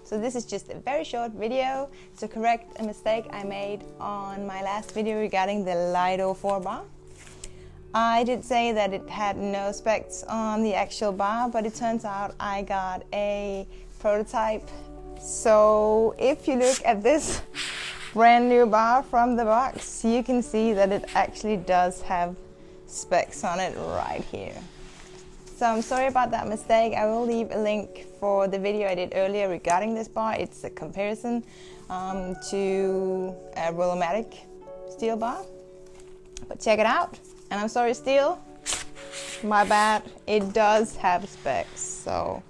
So this is just a very short video to correct a mistake I made on my last video regarding the Lido 4 bar. I did say that it had no specs on the actual bar, but it turns out I got a prototype. So if you look at this brand new bar from the box, you can see that it actually does have specs on it right here. So I'm sorry about that mistake. I will leave a link for the video I did earlier regarding this bar. It's a comparison to a Rollomatic steel bar, but check it out. And I'm sorry, STIHL, my bad, it does have specs. So